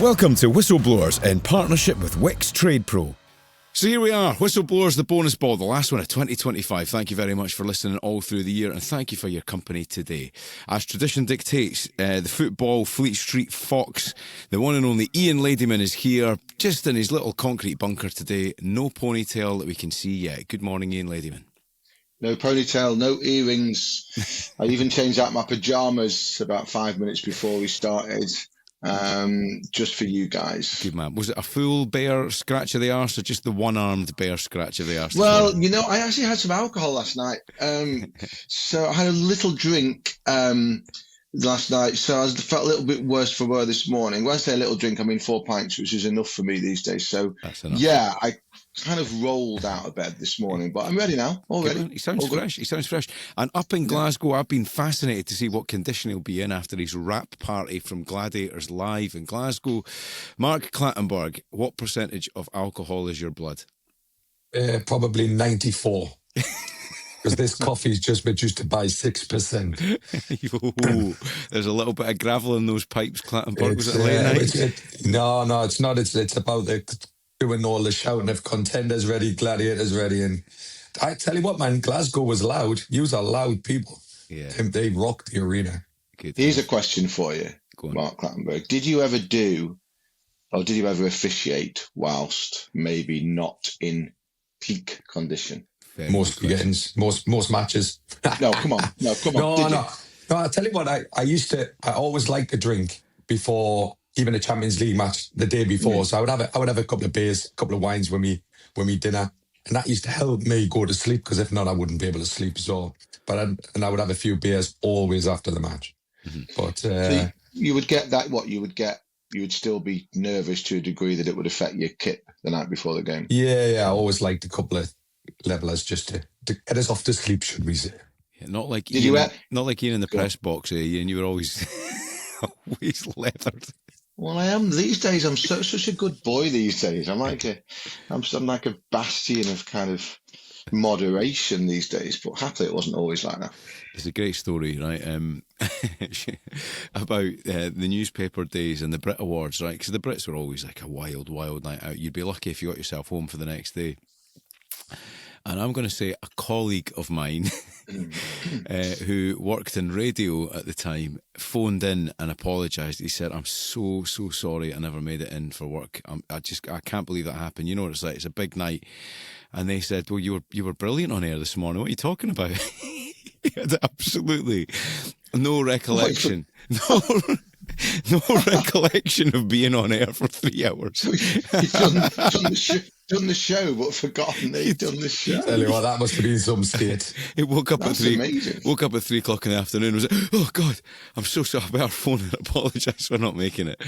Welcome to Whistleblowers in partnership with Wix Trade Pro. So here we are, Whistleblowers, the bonus ball, the last one of 2025. Thank you very much for listening all through the year, and thank you for your company today. As tradition dictates, the football Fleet Street Fox, the one and only Ian Ladyman is here, just in his little concrete bunker today. No ponytail that we can see yet. Good morning, Ian Ladyman. No ponytail, no earrings. I even changed out my pyjamas about 5 minutes before we started. Just for you guys. Good man. Was it a full bear scratch of the arse or just the one-armed bear scratch of the arse? Well, you know, I actually had some alcohol last night. So I had a little drink last night, so I felt a little bit worse for wear this morning. When I say a little drink, I mean 4 pints, which is enough for me these days. So, yeah, I kind of rolled out of bed this morning, but I'm ready now. All ready. He sounds fresh. He sounds fresh. And up in Glasgow, I've been fascinated to see what condition he'll be in after his rap party from Gladiators Live in Glasgow. Mark Clattenburg, what percentage of alcohol is your blood? Probably 94. Because this coffee's just reduced to by 6%. There's a little bit of gravel in those pipes, Clattenburg. Was it late night? No, it's not. It's about doing all the shouting of contenders ready, gladiators ready. And I tell you what, man, Glasgow was loud. Yous are loud people. Yeah. They rocked the arena. Good. Here's a question for you, Mark Clattenburg. Did you ever officiate whilst maybe not in peak condition? Most weekends, most matches. No, come on. No, I tell you what, I always liked a drink before even a Champions League match the day before. Yeah. So I would have a couple of beers, a couple of wines when we dinner, and that used to help me go to sleep, because if not, I wouldn't be able to sleep. So, I would have a few beers always after the match. Mm-hmm. But so you would get that. What you would get, you would still be nervous to a degree that it would affect your kit the night before the game. Yeah. I always liked a couple of levelers just to get us off to sleep, should we say? Yeah, not like Ian in the press box, Ian. You were always leathered. Well, I am these days. I'm such a good boy these days. I'm like a bastion of kind of moderation these days. But happily, it wasn't always like that. It's a great story, right? About the newspaper days and the Brit Awards, right? Because the Brits were always like a wild night out. You'd be lucky if you got yourself home for the next day. And I'm going to say a colleague of mine who worked in radio at the time phoned in and apologised. He said, "I'm so sorry I never made it in for work. I can't believe that happened. You know what it's like, it's a big night." And they said, "Well, you were brilliant on air this morning. What are you talking about?" He had absolutely no recollection. No recollection of being on air for 3 hours. He's done the show, but forgotten that he'd done the show. Tell you what, that must have been some state. He woke up That's at 3. Amazing. Woke up at 3 o'clock in the afternoon. And was like, "Oh God, I'm so sorry. I better phone and apologise for not making it."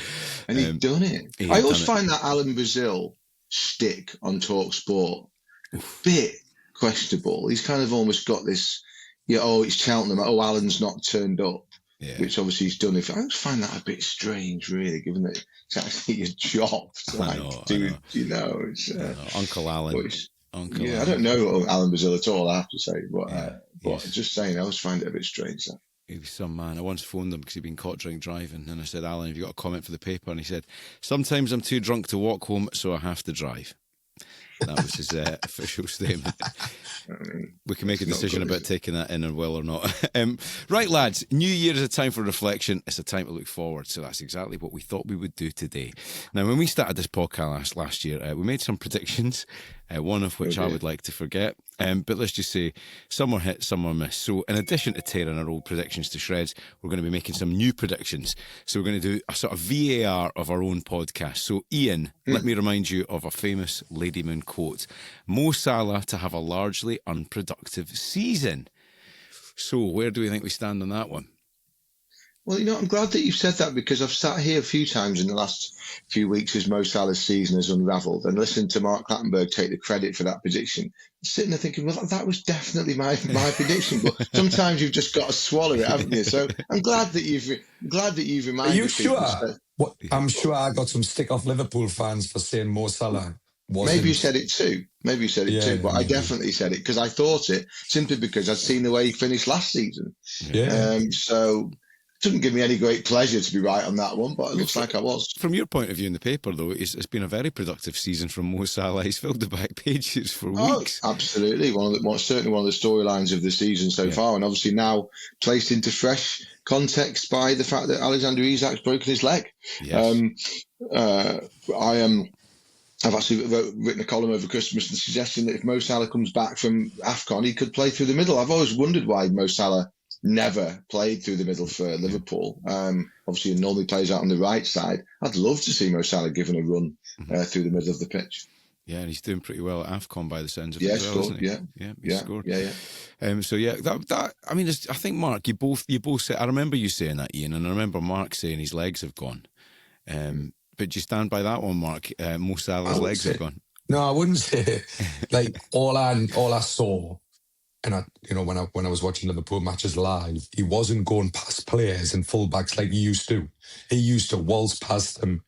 And he'd done it. I always find that Alan Brazil stick on Talk Sport a bit questionable. He's kind of almost got this. It's Cheltenham. Alan's not turned up. Yeah. Which obviously he's done. I just find that a bit strange, really, given that it's actually your job. Uncle Alan. Alan. I don't know Alan Brazil at all, I have to say, but just saying, I always find it a bit strange. That. He was some man. I once phoned him because he'd been caught drink driving, and I said, "Alan, have you got a comment for the paper?" And he said, "Sometimes I'm too drunk to walk home, so I have to drive." That was his official statement. We can make a decision about taking that in or well or not. Right, lads, New Year is a time for reflection. It's a time to look forward. So that's exactly what we thought we would do today. Now, when we started this podcast last year, we made some predictions, one of which I would like to forget. But let's just say some were hit, some were missed. So in addition to tearing our old predictions to shreds, we're going to be making some new predictions. So we're going to do a sort of VAR of our own podcast. So Ian, let me remind you of a famous Ladyman quote: "Mo Salah to have a largely unproductive season." So where do we think we stand on that one? Well, I'm glad that you've said that, because I've sat here a few times in the last few weeks as Mo Salah's season has unravelled and listened to Mark Clattenburg take the credit for that prediction. Sitting there thinking, well, that was definitely my prediction, but sometimes you've just got to swallow it, haven't you? So I'm glad that you've reminded. Are you people. Sure? I'm sure I got some stick off Liverpool fans for saying Mo Salah. Maybe you said it too. But I definitely said it because I thought it, simply because I'd seen the way he finished last season. Yeah. So Doesn't give me any great pleasure to be right on that one, but it looks like I was. From your point of view in the paper, though, it's been a very productive season from Mo Salah. He's filled the back pages for weeks. Absolutely. Certainly one of the storylines of the season so far, and obviously now placed into fresh context by the fact that Alexander Isak's broken his leg. Yes. I've actually written a column over Christmas suggesting that if Mo Salah comes back from AFCON, he could play through the middle. I've always wondered why Mo Salah never played through the middle for Liverpool. Obviously, he normally plays out on the right side. I'd love to see Mo Salah given a run through the middle of the pitch. Yeah, and he's doing pretty well at AFCON by the sounds of it as well, isn't he? He scored. So that I mean, I think Mark, you both said. I remember you saying that, Ian, and I remember Mark saying his legs have gone. But do you stand by that one, Mark? Mo Salah's legs have gone. No, I wouldn't say. Like all I saw, and when I was watching Liverpool matches live, he wasn't going past players and fullbacks like he used to. He used to waltz past them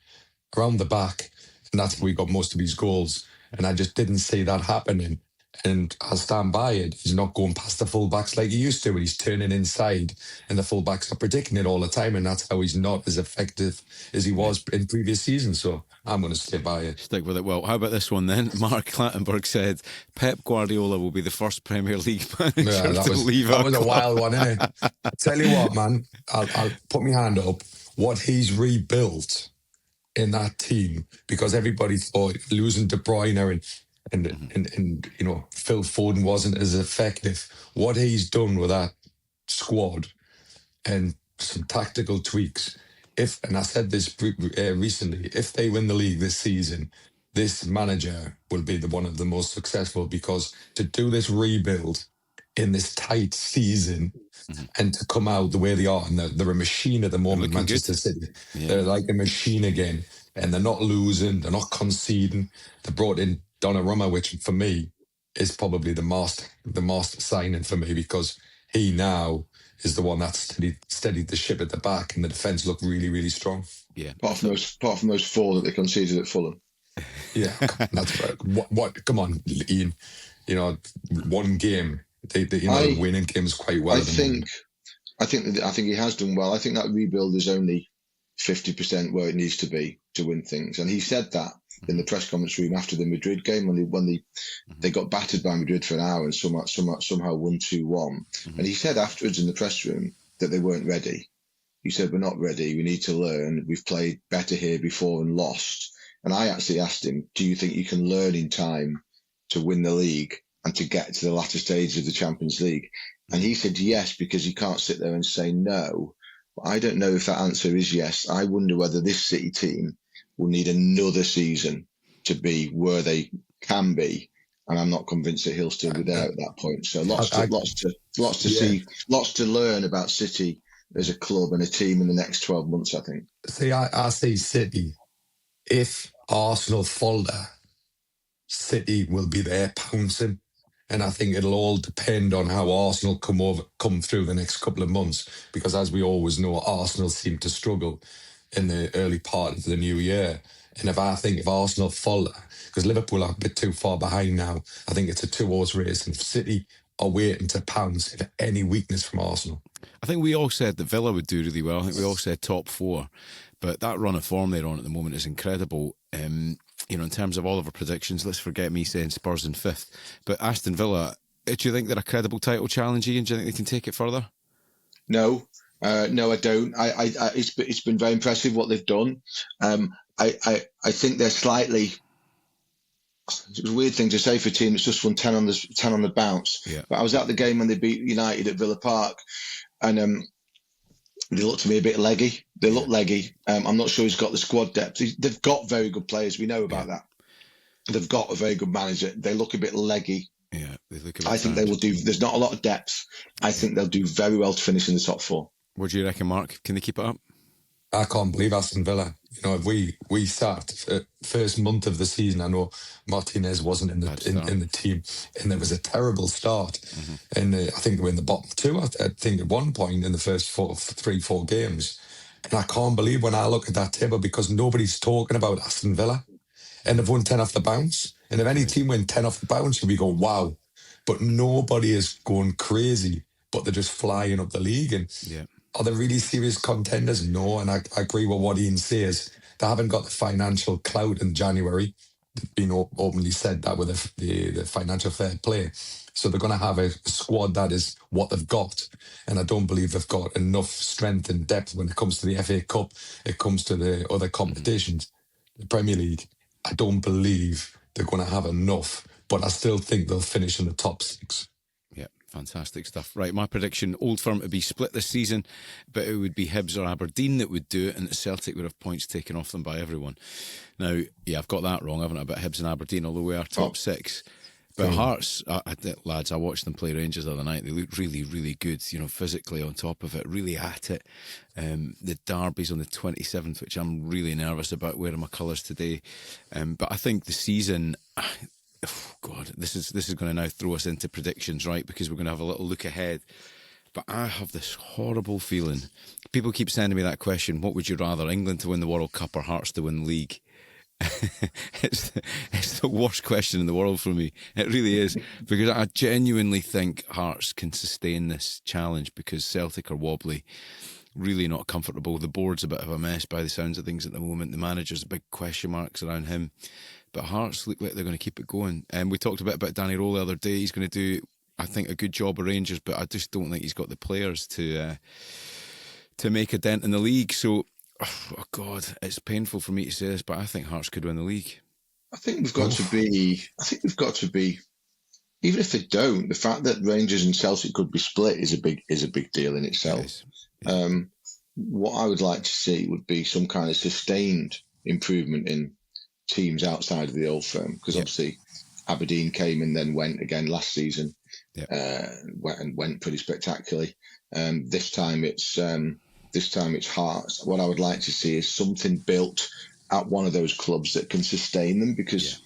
around the back, and that's where he got most of his goals. And I just didn't see that happening. And I'll stand by it. He's not going past the fullbacks like he used to. He's turning inside, and the fullbacks are predicting it all the time. And that's how he's not as effective as he was in previous seasons. So I'm going to stay by it. Stick with it. Well, how about this one then? Mark Clattenburg said Pep Guardiola will be the first Premier League manager to leave. That was a wild one, isn't it? I tell you what, man. I'll put my hand up. What he's rebuilt in that team, because everybody thought losing De Bruyne and Phil Foden wasn't as effective. What he's done with that squad and some tactical tweaks. And I said this recently, if they win the league this season, this manager will be one of the most successful, because to do this rebuild in this tight season and to come out the way they are, and they're a machine at the moment, Manchester City. Yeah. They're like a machine again, and they're not losing, they're not conceding. They brought in Donnarumma, which for me is probably the master signing for me, because he now is the one that steadied the ship at the back, and the defence looked really, really strong. Yeah. Apart from those 4 that they conceded at Fulham. Yeah, that's right. What? Come on, Ian. One game. They winning games quite well. I think he has done well. I think that rebuild is only 50% where it needs to be to win things, and he said that in the press conference room after the Madrid game when they got battered by Madrid for an hour and somehow won 2-1. And he said afterwards in the press room that they weren't ready. He said, "We're not ready. We need to learn. We've played better here before and lost." And I actually asked him, "Do you think you can learn in time to win the league and to get to the latter stage of the Champions League?" And he said yes, because you can't sit there and say no. But I don't know if that answer is yes. I wonder whether this City team will need another season to be where they can be, and I'm not convinced that he'll still be there at that point. So lots to see, lots to learn about City as a club and a team in the next 12 months, I think. See, I see City. If Arsenal falter, City will be there pouncing. And I think it'll all depend on how Arsenal come through the next couple of months, because as we always know, Arsenal seem to struggle in the early part of the new year. And if Arsenal falter, because Liverpool are a bit too far behind now, I think it's a 2-horse race, and City are waiting to pounce if any weakness from Arsenal. I think we all said that Villa would do really well. I think we all said top 4, but that run of form they're on at the moment is incredible. In terms of all of our predictions, let's forget me saying Spurs in 5th. But Aston Villa, do you think they're a credible title challenge, Ian? Do you think they can take it further? No, I don't. It's been very impressive what they've done. I think they're slightly. It's a weird thing to say for a team that's just won 10 on the bounce. Yeah. But I was at the game when they beat United at Villa Park, and they look to me a bit leggy. They look leggy. I'm not sure he's got the squad depth. They've got very good players. We know about that. They've got a very good manager. They look a bit leggy. Yeah, they look a bit I think they will do. There's not a lot of depth. I think they'll do very well to finish in the top 4. What do you reckon, Mark? Can they keep it up? I can't believe Aston Villa. If we start first month of the season, I know Martinez wasn't in the team, and there was a terrible start. And I think they were in the bottom 2. I think at one point in the first 3-4 games. And I can't believe when I look at that table, because nobody's talking about Aston Villa, and they've won 10 off the bounce. And if any team win 10 off the bounce, we go, wow. But nobody is going crazy, but they're just flying up the league. And Are they really serious contenders? No, and I agree with what Ian says. They haven't got the financial clout in January. They've been openly said that with the financial fair play. So they're going to have a squad that is what they've got. And I don't believe they've got enough strength and depth when it comes to the FA Cup, it comes to the other competitions. The Premier League, I don't believe they're going to have enough, but I still think they'll finish in the top 6. Yeah, fantastic stuff. Right, my prediction, Old Firm would be split this season, but it would be Hibs or Aberdeen that would do it, and Celtic would have points taken off them by everyone. Now, yeah, I've got that wrong, haven't I, about Hibs and Aberdeen, although we are top 6. But Hearts, lads, I watched them play Rangers the other night. They looked really, really good, physically on top of it, really at it. The derby's on the 27th, which I'm really nervous about wearing my colours today. But I think the season... Oh God, this is going to now throw us into predictions, right? Because we're going to have a little look ahead. But I have this horrible feeling. People keep sending me that question: what would you rather, England to win the World Cup or Hearts to win the league? It's the worst question in the world for me. It really is, because I genuinely think Hearts can sustain this challenge because Celtic are wobbly. Really not comfortable. The board's a bit of a mess by the sounds of things at the moment. The manager's big question marks around him. But Hearts look like they're going to keep it going. And we talked a bit about Danny Rowe the other day. He's going to do, I think, a good job of Rangers, but I just don't think he's got the players to make a dent in the league. So, oh God, it's painful for me to say this, but I think Hearts could win the league. I think we've got to be. Even if they don't, the fact that Rangers and Celtic could be split is a big deal in itself. What I would like to see would be some kind of sustained improvement in teams outside of the Old Firm, because obviously Aberdeen came and then went again last season, went pretty spectacularly. This time it's Hearts. What I would like to see is something built at one of those clubs that can sustain them, because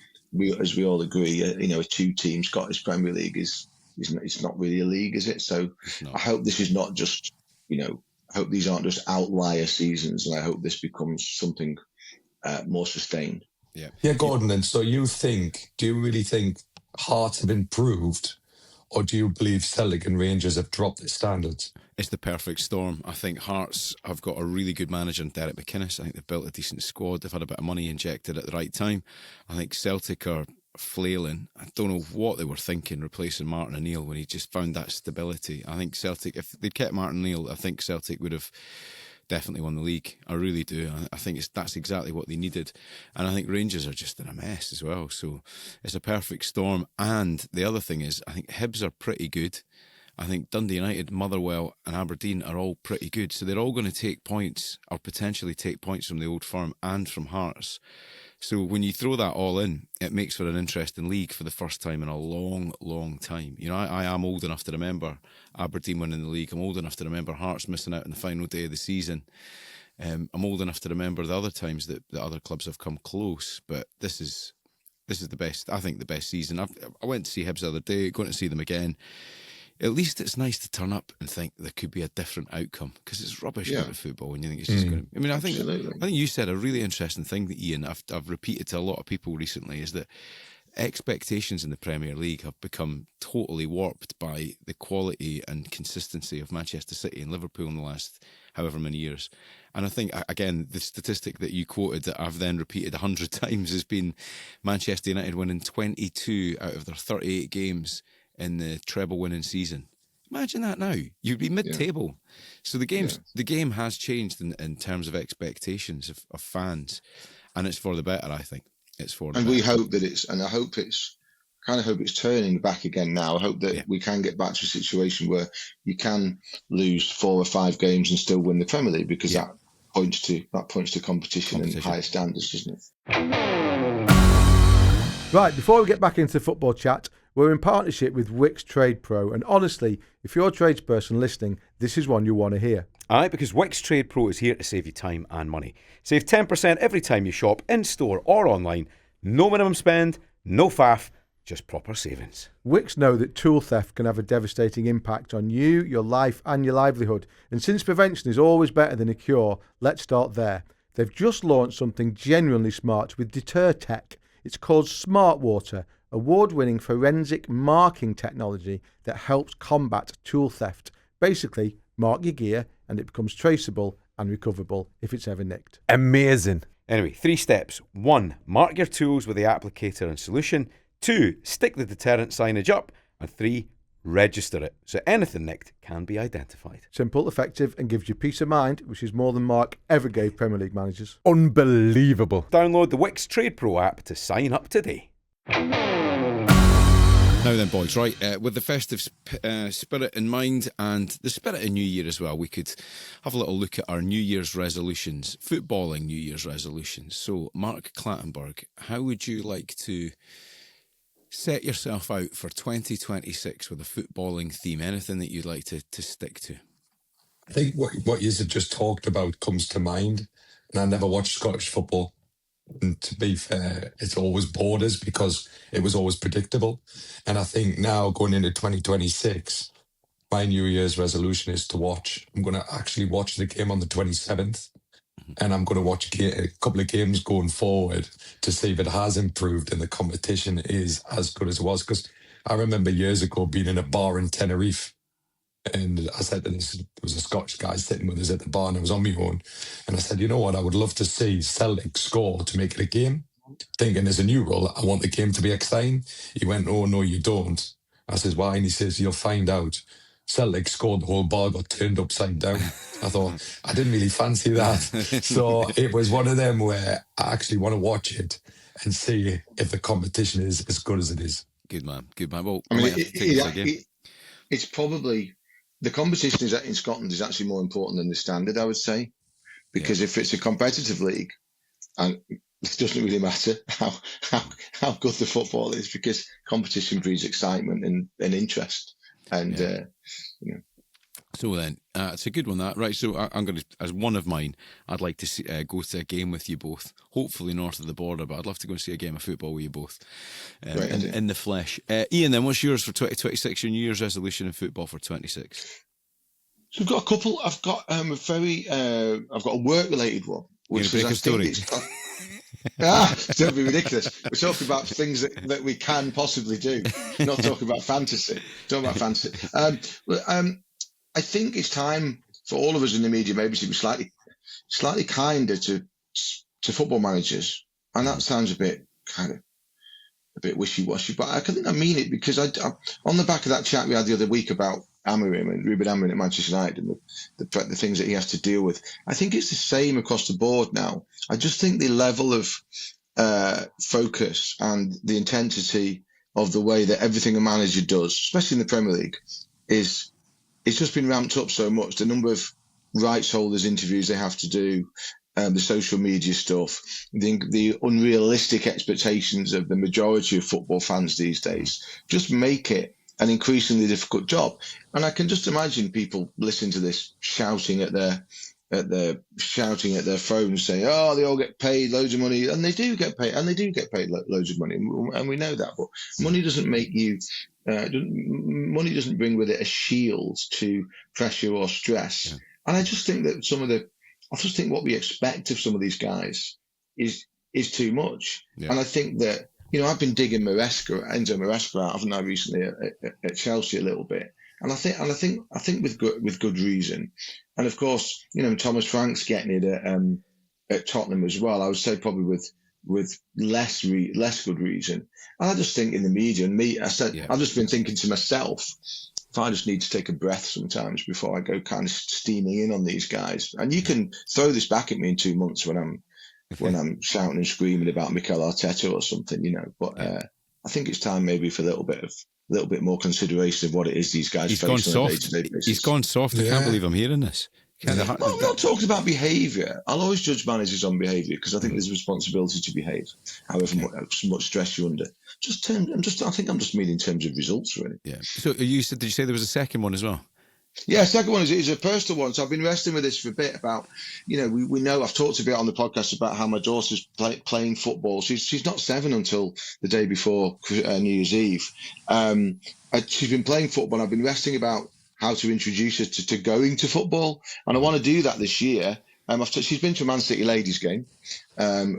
as we all agree, a 2-team Scottish Premier League is not really a league, is it? So I hope this is not just, I hope these aren't just outlier seasons, and I hope this becomes something more sustained. Yeah, Gordon, and so do you really think Hearts have improved, or do you believe Celtic and Rangers have dropped their standards? It's the perfect storm. I think Hearts have got a really good manager in Derek McInnes. I think they've built a decent squad. They've had a bit of money injected at the right time. I think Celtic are flailing. I don't know what they were thinking replacing Martin O'Neill when he just found that stability. I think Celtic, if they'd kept Martin O'Neill, I think Celtic would have definitely won the league. I really do. I think that's exactly what they needed. And I think Rangers are just in a mess as well. So it's a perfect storm. And the other thing is, I think Hibs are pretty good. I think Dundee United, Motherwell and Aberdeen are all pretty good. So they're all going to take points, or potentially take points, from the Old Firm and from Hearts. So when you throw that all in, it makes for an interesting league for the first time in a long, long time. I am old enough to remember Aberdeen winning the league. I'm old enough to remember Hearts missing out on the final day of the season. I'm old enough to remember the other times that the other clubs have come close. But this is the best, I think, the best season. I went to see Hibs the other day, going to see them again. At least it's nice to turn up and think there could be a different outcome, because it's rubbish about football when you think it's just going to... I mean, I think you said a really interesting thing that, Ian, I've repeated to a lot of people recently, is that expectations in the Premier League have become totally warped by the quality and consistency of Manchester City and Liverpool in the last however many years. And I think, again, the statistic that you quoted that I've then repeated 100 times has been Manchester United winning 22 out of their 38 games in the treble-winning season. Imagine that now. You'd be mid-table. So the game has changed in terms of expectations of fans, and it's for the better, I think. It's for the better. We hope that it's, and I hope it's turning back again now. I hope that we can get back to a situation where you can lose 4 or 5 games and still win the Premier League, because that points to competition and higher standards, doesn't it? Right, before we get back into football chat, we're in partnership with Wix Trade Pro, and honestly, if you're a tradesperson listening, this is one you want to hear. Aye, because Wix Trade Pro is here to save you time and money. Save 10% every time you shop in-store or online. No minimum spend, no faff, just proper savings. Wix know that tool theft can have a devastating impact on you, your life and your livelihood. And since prevention is always better than a cure, let's start there. They've just launched something genuinely smart with Deter Tech. It's called Smart Water, award-winning forensic marking technology that helps combat tool theft. Basically, mark your gear and it becomes traceable and recoverable if it's ever nicked. Amazing. Anyway, 3 steps. 1, mark your tools with the applicator and solution. 2, stick the deterrent signage up. And 3, register it so anything nicked can be identified. Simple, effective, and gives you peace of mind, which is more than Mark ever gave Premier League managers. Unbelievable. Download the Wix Trade Pro app to sign up today. Now then, boys, right, with the festive spirit in mind and the spirit of New Year as well, we could have a little look at our New Year's resolutions, footballing New Year's resolutions. So, Mark Clattenburg, how would you like to set yourself out for 2026 with a footballing theme? Anything that you'd like to stick to? I think what you just talked about comes to mind. And I never watched Scottish football. And to be fair, it's always borders because it was always predictable. And I think now going into 2026, my New Year's resolution is to watch. I'm going to actually watch the game on the 27th. And I'm going to watch a couple of games going forward to see if it has improved and the competition is as good as it was. Because I remember years ago being in a bar in Tenerife. And I said to this, there was a Scottish guy sitting with us at the bar and I was on my own. And I said, you know what, I would love to see Celtic score to make it a game. Thinking as a new rule, I want the game to be exciting. He went, oh, no, you don't. I says, why? And he says, you'll find out. Celtic scored, the whole bar got turned upside down. I thought, I didn't really fancy that. So it was one of them where I actually want to watch it and see if the competition is as good as it is. Good man, good man. Well, I mean, it's probably... The competition in Scotland is actually more important than the standard, I would say, because if it's a competitive league, and it doesn't really matter how good the football is, because competition breeds excitement and interest. And So then, it's a good one, that. Right, so I'm going to, as one of mine, I'd like to go to a game with you both, hopefully north of the border, but I'd love to go and see a game of football with you both in the flesh. Ian, then, what's yours for 2026, your New Year's resolution in football for 26? So I've got a couple. I've got I've got a work-related one. Which break a story? Don't be ridiculous. We're talking about things that we can possibly do, not talking about fantasy. Talking about fantasy. I think it's time for all of us in the media maybe to be slightly kinder to football managers, and that sounds a bit wishy-washy, but I think I mean it, because I on the back of that chat we had the other week about Amorim and Ruben Amorim at Manchester United and the things that he has to deal with, I think it's the same across the board now. I just think the level of focus and the intensity of the way that everything a manager does, especially in the Premier League, it's just been ramped up so much. The number of rights holders interviews they have to do, the social media stuff, the unrealistic expectations of the majority of football fans these days just make it an increasingly difficult job. And I can just imagine people listening to this shouting at their phones, saying, "Oh, they all get paid loads of money," and they do get paid, loads of money, and we know that. But money doesn't make you. Money doesn't bring with it a shield to pressure or stress. Yeah. And I just think that what we expect of some of these guys is too much. Yeah. And I think that, I've been digging Enzo Maresca out, haven't I, recently at Chelsea a little bit. And I think with good reason. And of course, Thomas Frank's getting it at Tottenham as well. I would say probably with less good reason. And I just think in the media, I've just been thinking to myself, if I just need to take a breath sometimes before I go kind of steaming in on these guys. And you can throw this back at me in 2 months when I'm shouting and screaming about Mikel Arteta or something, But I think it's time maybe for a little bit more consideration of what it is these guys face on a day-to-day basis. He's gone soft. I can't believe I'm hearing this. I'm not talking about behaviour. I'll always judge managers on behaviour because I think there's a responsibility to behave, however much stress you're under. I think I'm just meaning in terms of results, really. Yeah. So did you say there was a second one as well? Yeah, second one is a personal one. So I've been wrestling with this for a bit about, we know I've talked a bit on the podcast about how my daughter's playing football. She's not 7 until the day before New Year's Eve. She's been playing football, and I've been wrestling about how to introduce her to going to football. And I want to do that this year. She's been to a Man City ladies game,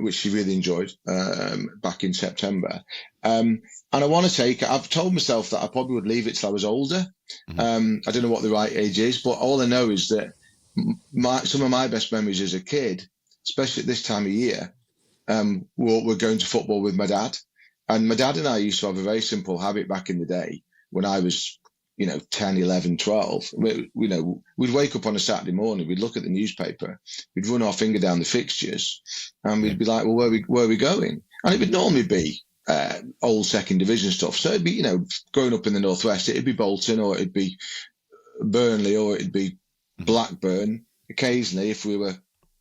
which she really enjoyed back in September. And I want to take her. I've told myself that I probably would leave it till I was older. I don't know what the right age is, but all I know is that some of my best memories as a kid, especially at this time of year, were going to football with my dad. And my dad and I used to have a very simple habit back in the day when I was, 10, 11, 12. We'd wake up on a Saturday morning, we'd look at the newspaper, we'd run our finger down the fixtures, and we'd be like, well, where are we going? And it would normally be old second division stuff. So it'd be, growing up in the Northwest, it'd be Bolton, or it'd be Burnley, or it'd be Blackburn. Occasionally, if we were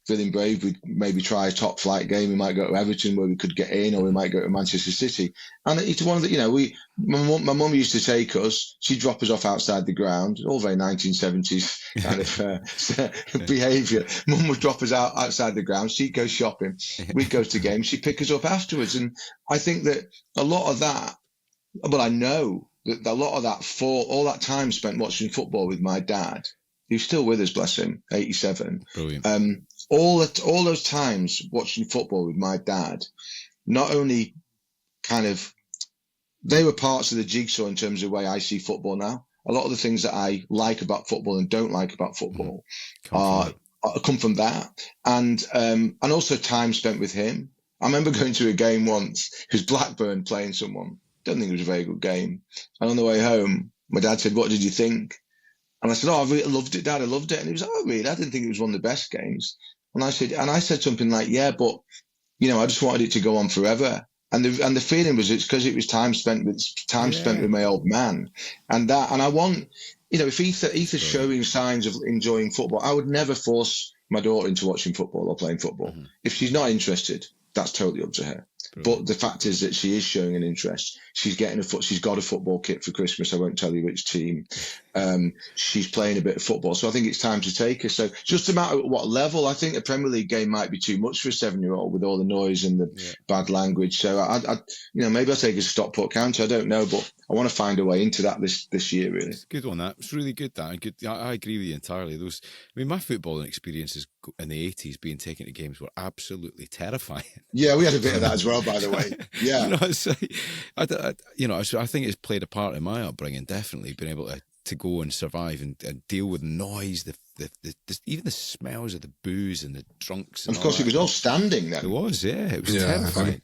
feeling brave, we'd maybe try a top flight game. We might go to Everton where we could get in, or we might go to Manchester City. And it's one of the, my mum used to take us. She'd drop us off outside the ground. All very 1970s kind of behaviour. Mum would drop us outside the ground. She'd go shopping. We'd go to games. She'd pick us up afterwards. And I think that a lot of that, I know that a lot of that, for all that time spent watching football with my dad, who's still with us, bless him, 87. Brilliant. All those times watching football with my dad, not only they were parts of the jigsaw in terms of the way I see football now. A lot of the things that I like about football and don't like about football come from that. And also time spent with him. I remember going to a game once, it was Blackburn playing someone. Don't think it was a very good game. And on the way home, my dad said, "What did you think?" And I said, "Oh, I really loved it, Dad. I loved it." And he was like, "Oh, really? I didn't think it was one of the best games." And I said something like, "Yeah, but I just wanted it to go on forever." And the feeling was it's because it was time spent with my old man, and I want, if Ethan's showing signs of enjoying football, I would never force my daughter into watching football or playing football. If she's not interested, that's totally up to her. But the fact is that she is showing an interest. She's got a football kit for Christmas. I won't tell you which team. She's playing a bit of football. So I think it's time to take her. So just a matter of what level. I think a Premier League game might be too much for a 7-year-old with all the noise and the bad language. So maybe I'll take her to Stockport County. I don't know, but I want to find a way into that this year, really. It's a good one, that. It's really good, that. Good. I agree with you entirely. My footballing experiences in the 80s being taken to games were absolutely terrifying. Yeah, we had a bit of that as well, by the way. Yeah. I think it's played a part in my upbringing, definitely, being able to go and survive and deal with noise, even the smells of the booze and the drunks. And of course, it was all standing then. It was, yeah. It was terrifying.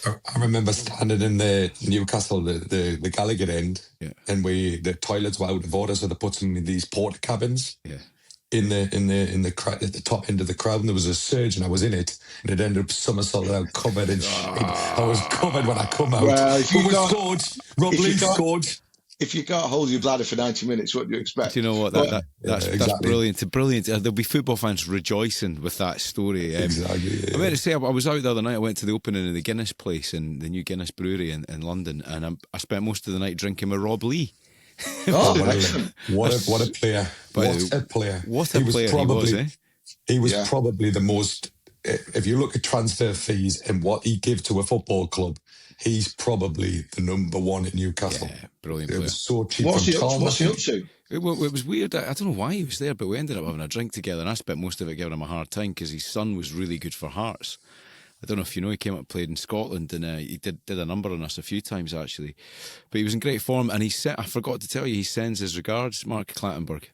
I remember standing in the Newcastle, the Gallagher end, and the toilets were out of order, so they put some in these porta cabins. Yeah. In the top end of the crowd, and there was a surge, and I was in it, and it ended up somersaulting out, covered in shit. I was covered when I come out. Well, scored. Rob Lee scored. If you can't hold your bladder for 90 minutes, what do you expect? Do you know what? That's brilliant. Brilliant. There'll be football fans rejoicing with that story. Exactly. Yeah. I meant to say, I was out the other night. I went to the opening of the Guinness place in the new Guinness brewery in London, and I spent most of the night drinking with Rob Lee. What a player! What a player! What a player he was, eh? He was probably the most. If you look at transfer fees and what he gave to a football club, he's probably the number one at Newcastle. Yeah, brilliant. It was so cheap. What's he up to? It was weird. I don't know why he was there, but we ended up having a drink together, and I spent most of it giving him a hard time because his son was really good for Hearts. I don't know if you know, he came up and played in Scotland, and he did a number on us a few times, actually. But he was in great form, and I forgot to tell you, he sends his regards, Mark Clattenburg.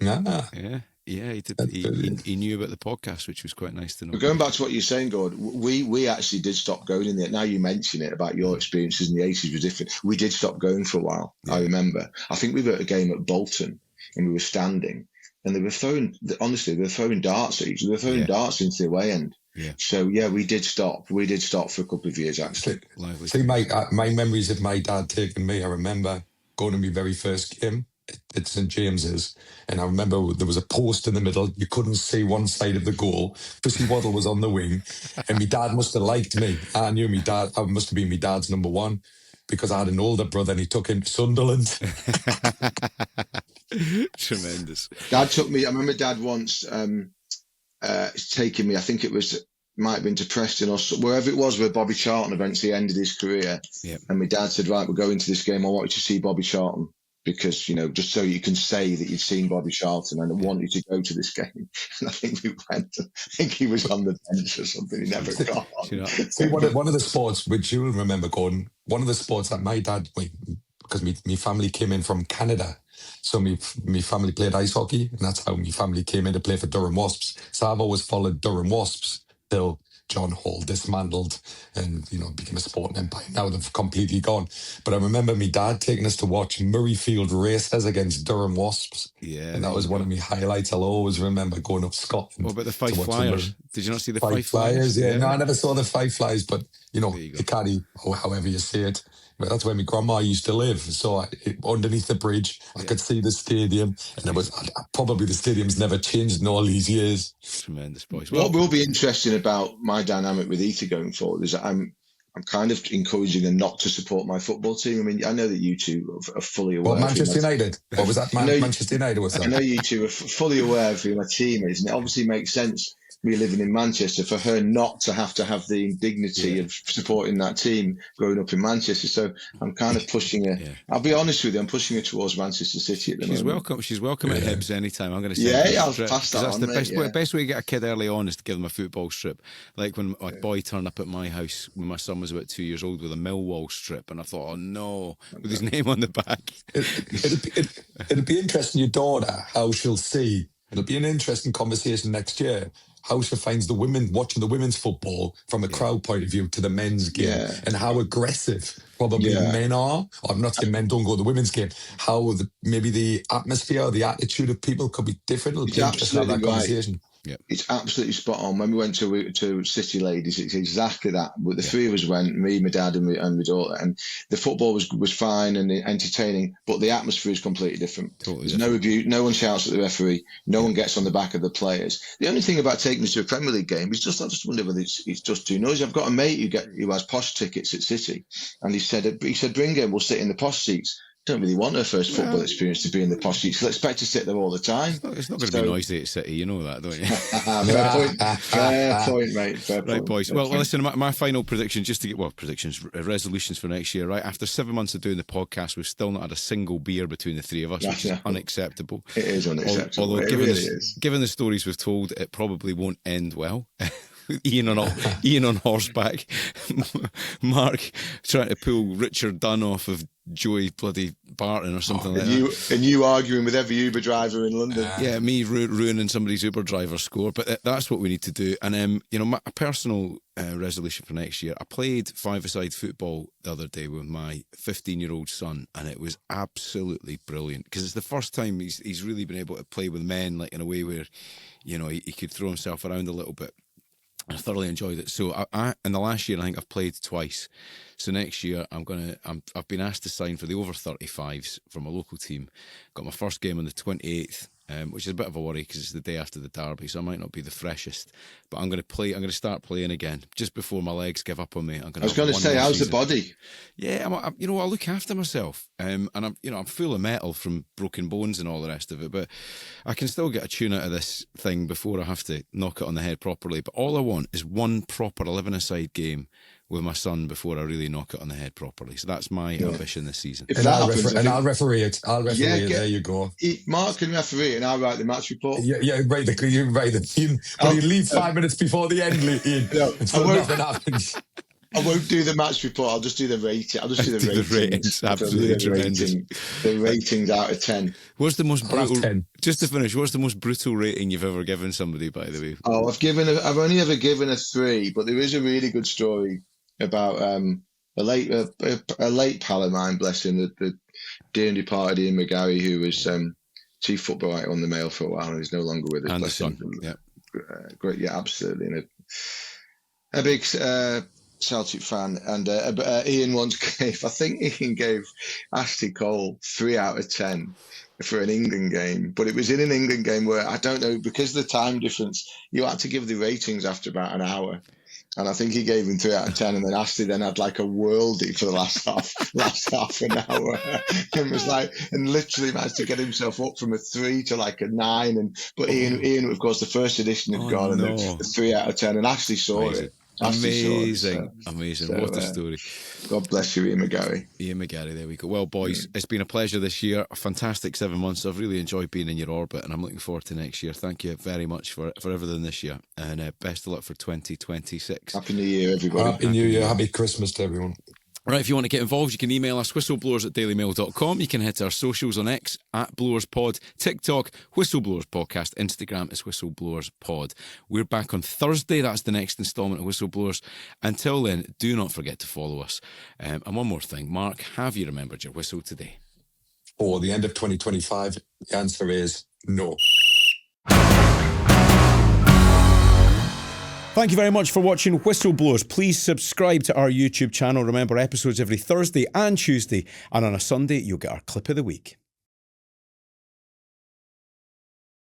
Yeah, he did. He knew about the podcast, which was quite nice to know. But going back to what you're saying, Gord, we actually did stop going in there. Now you mention it about your experiences in the 80s were different. We did stop going for a while, I remember. I think we were at a game at Bolton, and we were standing, and they were throwing darts at each other. They were throwing darts into the away end. Yeah. So we did stop. We did stop for a couple of years, actually. See, my memories of my dad taking me. I remember going to my very first game at St James's, and I remember there was a post in the middle. You couldn't see one side of the goal. Pussy Waddle was on the wing, and my dad must have liked me. I knew my dad. I must have been my dad's number one because I had an older brother, and he took him to Sunderland. Tremendous. Dad took me. I remember Dad once taking me. I think might have been to Preston or wherever it was where Bobby Charlton eventually ended his career. Yep. And my dad said, "Right, we're going to this game. I want you to see Bobby Charlton because, just so you can say that you've seen Bobby Charlton, and I want you to go to this game." And I think we went. I think he was on the bench or something. He never got on. See, one of the sports which you'll remember, Gordon, one of the sports that my dad, because my family came in from Canada, So me family played ice hockey, and that's how my family came in to play for Durham Wasps. So I've always followed Durham Wasps till John Hall dismantled and, became a sporting empire. Now they've completely gone. But I remember my dad taking us to watch Murrayfield Racers against Durham Wasps. Yeah, And that was one of my highlights. I'll always remember going up Scotland. What about the Fife to watch Flyers? Did you not see the Fife Fife Flyers? Yeah, no, I never saw the Fife Flyers, but, go. the caddy, or however you say it. But that's where my grandma used to live. So underneath the bridge, I could see the stadium. And it was probably the stadium's never changed in all these years. Tremendous, boys. What will be interesting about my dynamic with Ether going forward is that I'm kind of encouraging her not to support my football team. I mean, I know that you two are fully aware. What, Manchester United? What was that? Manchester United was that? I know you two are fully aware of who my team is, and it obviously makes sense, me living in Manchester, for her not to have the indignity of supporting that team growing up in Manchester. So I'm kind of pushing her. Yeah. I'll be honest with you, I'm pushing her towards Manchester City at the moment. She's welcome at Hibs anytime. I'm going to say I'll pass that on, the best way to get a kid early on is to give them a football strip. Like when my boy turned up at my house when my son was about 2 years old with a Millwall strip, and I thought, oh no, with his name on the back. It'll be interesting, your daughter, how she'll see. It'll be an interesting conversation next year. How she finds watching the women's football from a crowd point of view to the men's game, and how aggressive probably men are. I'm not saying men don't go to the women's game. How maybe the atmosphere or the attitude of people could be different. It'll be interesting to have that conversation. Yeah, it's absolutely spot on. When we went to City Ladies, it's exactly that. But the three of us went, me, my dad, and my daughter, and the football was fine and entertaining, but the atmosphere is completely different. There's no abuse, no one shouts at the referee, no one gets on the back of the players. The only thing about taking us to a Premier League game is I just wonder whether it's just too noisy. I've got a mate who has posh tickets at City, and he said bring her, we'll sit in the posh seats. Don't really want her first football experience to be in the posh seats. She'll expect to sit there all the time. It's not going to be noisy at City, you know that, don't you? Fair point, mate. Fair right, point. Boys. Well, listen, my final prediction, just to get resolutions for next year, right? After 7 months of doing the podcast, we've still not had a single beer between the three of us, which is unacceptable. It is unacceptable. Although, given given the stories we've told, it probably won't end well. Ian on horseback, Mark trying to pull Richard Dunn off of Joey bloody Barton or something like that. And you arguing with every Uber driver in London. Me ruining somebody's Uber driver score. But that's what we need to do. And my personal resolution for next year, I played five-a-side football the other day with my 15-year-old son, and it was absolutely brilliant because it's the first time he's really been able to play with men, like in a way where he could throw himself around a little bit. I thoroughly enjoyed it. So I in the last year, I think I've played twice. So next year, I've been asked to sign for the over 35s from a local team. Got my first game on the 28th, which is a bit of a worry because it's the day after the derby, so I might not be the freshest. But I'm going to start playing again just before my legs give up on me. I was going to say, how's the body? Yeah, I look after myself, and I'm full of metal from broken bones and all the rest of it. But I can still get a tune out of this thing before I have to knock it on the head properly. But all I want is one proper 11-a-side game with my son before I really knock it on the head properly. So that's my ambition this season. I'll referee it. There you go. Mark can referee it and I'll write the match report. You write the team. But you leave 5 minutes before the end, Ian. So nothing happens. I won't do the match report. I'll just do the rating. I'll just do the ratings. Absolutely tremendous. The ratings out of 10. What's the most brutal? Just to finish, what's the most brutal rating you've ever given somebody? By the way. Oh, I've only ever given a 3, but there is a really good story about a late pal of mine, bless him, the dear and departed Ian McGarry, who was chief football writer on the Mail for a while, and he's no longer with us. And bless the son. him. Yeah, great, yeah, absolutely, and a big Celtic fan. And Ian gave Ashley Cole 3 out of 10 for an England game, but it was in an England game where I don't know, because of the time difference, you had to give the ratings after about an hour. And I think he gave him 3 out of 10, and then Ashley then had like a worldie for the last half an hour, and was like, and literally managed to get himself up from a 3 to like a 9. But Ian, of course, the first edition had gone, and the 3 out of 10, and Ashley saw it. Amazing. So, what a story. God bless you, Ian McGarry. Ian McGarry, there we go. Well, boys, it's been a pleasure this year. A fantastic 7 months. I've really enjoyed being in your orbit, and I'm looking forward to next year. Thank you very much for everything this year, and best of luck for 2026. Happy New Year, everybody. Happy New Year. Happy Christmas to everyone. Right, if you want to get involved, you can email us, whistleblowers@dailymail.com. You can hit our socials on X, @BlowersPod, TikTok, Whistleblowers Podcast, Instagram is Whistleblowers Pod. We're back on Thursday. That's the next instalment of Whistleblowers. Until then, do not forget to follow us. And one more thing, Mark, have you remembered your whistle today? For the end of 2025, the answer is no. Thank you very much for watching Whistleblowers. Please subscribe to our YouTube channel. Remember, episodes every Thursday and Tuesday, and on a Sunday, you'll get our clip of the week.